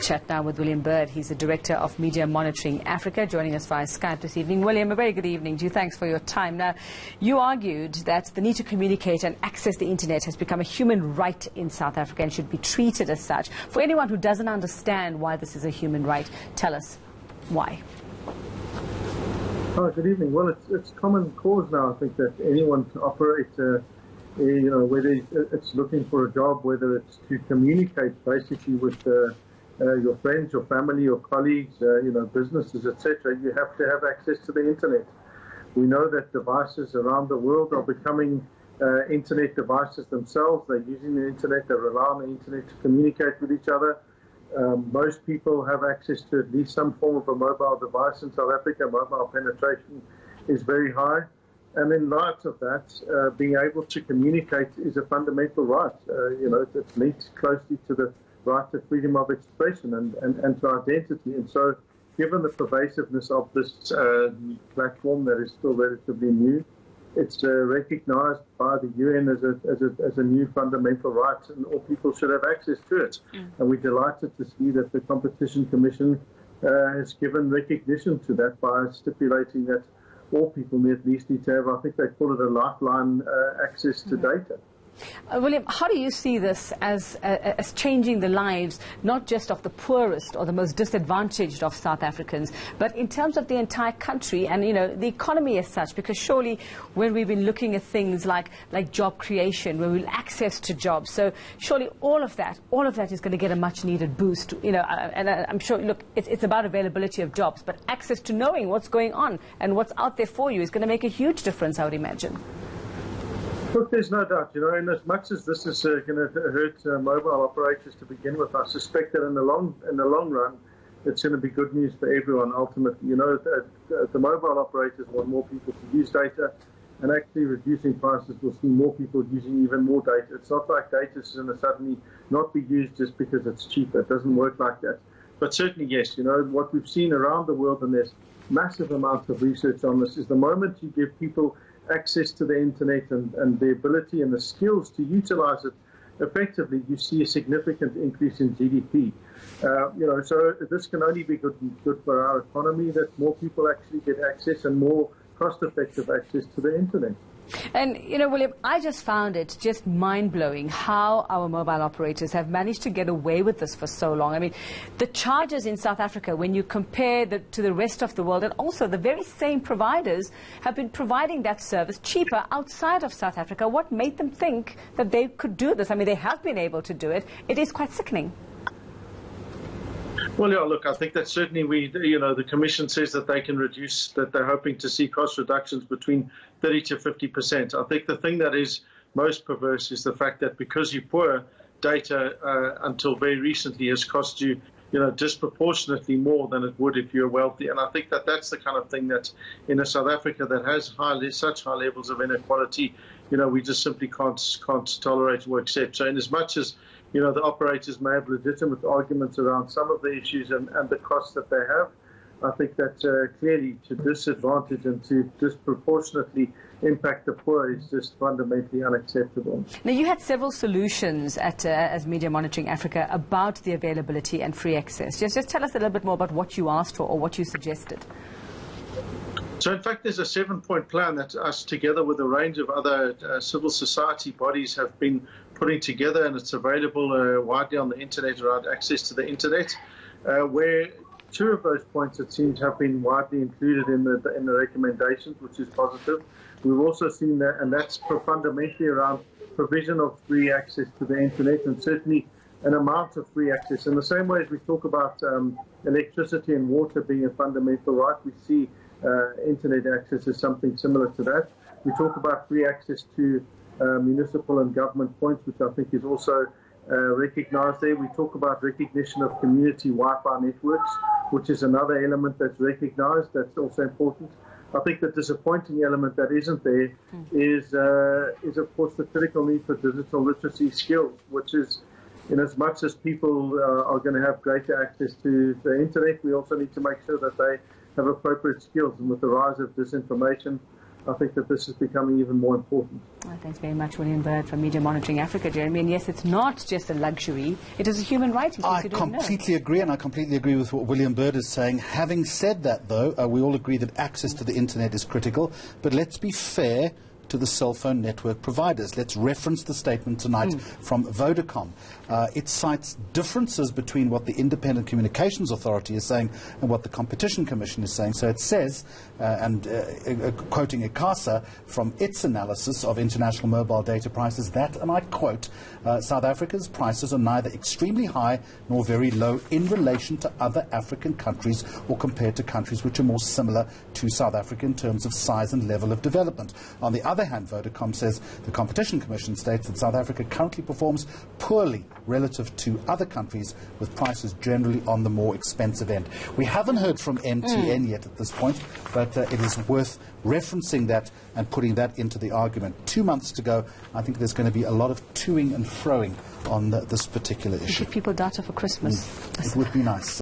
Chat now with William Bird. He's the Director of Media Monitoring Africa, joining us via Skype this evening. William, a very good evening to you. Thanks for your time. Now, you argued that the need to communicate and access the internet has become a human right in South Africa and should be treated as such. For anyone who doesn't understand why this is a human right, tell us why. Hi, good evening. Well, it's common cause now, I think, that anyone can operate, whether it's looking for a job, whether it's to communicate basically with your friends, your family, your colleagues, businesses, etc. You have to have access to the internet. We know that devices around the world are becoming internet devices themselves. They're using the internet, they rely on the internet to communicate with each other. Most people have access to at least some form of a mobile device in South Africa. Mobile penetration is very high. And in light of that, being able to communicate is a fundamental right. It's linked closely to the right to freedom of expression and to identity. And so, given the pervasiveness of this platform that is still relatively new, it's recognized by the UN as a new fundamental right, and all people should have access to it. And we're delighted to see that the Competition Commission has given recognition to that by stipulating that all people at least need to have, I think they call it a lifeline, access to data. William, how do you see this as changing the lives, not just of the poorest or the most disadvantaged of South Africans, but in terms of the entire country and, the economy as such? Because surely when we've been looking at things like job creation, where we'll access to jobs, so surely all of that is going to get a much needed boost, and I'm sure, look, it's about availability of jobs, but access to knowing what's going on and what's out there for you is going to make a huge difference, I would imagine. Look, there's no doubt, and as much as this is going to hurt mobile operators to begin with, I suspect that in the long run, it's going to be good news for everyone. Ultimately, the mobile operators want more people to use data, and actually reducing prices will see more people using even more data. It's not like data is going to suddenly not be used just because it's cheaper. It doesn't work like that. But certainly, yes, what we've seen around the world, and there's massive amounts of research on this, is the moment you give people access to the internet and the ability and the skills to utilize it effectively, you see a significant increase in GDP. So this can only be good for our economy, that more people actually get access and more cost-effective access to the internet. And, William, I just found it just mind-blowing how our mobile operators have managed to get away with this for so long. I mean, the charges in South Africa, when you compare to the rest of the world, and also the very same providers have been providing that service cheaper outside of South Africa. What made them think that they could do this? I mean, they have been able to do it. It is quite sickening. Well, yeah, look, I think that certainly the Commission says that they can reduce, that they're hoping to see cost reductions between 30 to 50%. I think the thing that is most perverse is the fact that because you're poor, data until very recently has cost you, disproportionately more than it would if you're wealthy. And I think that that's the kind of thing that in a South Africa that has such high levels of inequality, we just simply can't tolerate or accept. So in as much as the operators may have legitimate arguments around some of the issues and the costs that they have, I think that clearly to disadvantage and to disproportionately impact the poor is just fundamentally unacceptable. Now, you had several solutions as Media Monitoring Africa about the availability and free access. Just tell us a little bit more about what you asked for or what you suggested. So, in fact, there's a 7-point plan that us, together with a range of other civil society bodies, have been putting together, and it's available widely on the internet around access to the internet, where two of those points, it seems, have been widely included in the recommendations, which is positive. We've also seen that, and that's fundamentally around provision of free access to the internet, and certainly an amount of free access. In the same way as we talk about electricity and water being a fundamental right, we see internet access as something similar to that. We talk about free access to municipal and government points, which I think is also recognized there. We talk about recognition of community Wi-Fi networks, which is another element that's recognized. That's also important. I think the disappointing element that isn't there is of course, the critical need for digital literacy skills, which is, in as much as people are going to have greater access to the internet, we also need to make sure that they have appropriate skills. And with the rise of disinformation, I think that this is becoming even more important. Thanks very much, William Bird from Media Monitoring Africa, Jeremy. And yes, it's not just a luxury, it is a human right. I completely agree, and I completely agree with what William Bird is saying. Having said that, though, we all agree that access to the internet is critical, but let's be fair to the cell phone network providers. Let's reference the statement tonight from Vodacom. It cites differences between what the Independent Communications Authority is saying and what the Competition Commission is saying. So it says, quoting ICASA from its analysis of international mobile data prices, that, and I quote, South Africa's prices are neither extremely high nor very low in relation to other African countries or compared to countries which are more similar to South Africa in terms of size and level of development. On the other hand, Vodacom says the Competition Commission states that South Africa currently performs poorly relative to other countries with prices generally on the more expensive end. We haven't heard from MTN yet at this point, but it is worth referencing that and putting that into the argument. 2 months to go. I think there's going to be a lot of toing and froing on this particular issue. Give people data for Christmas. It would be nice.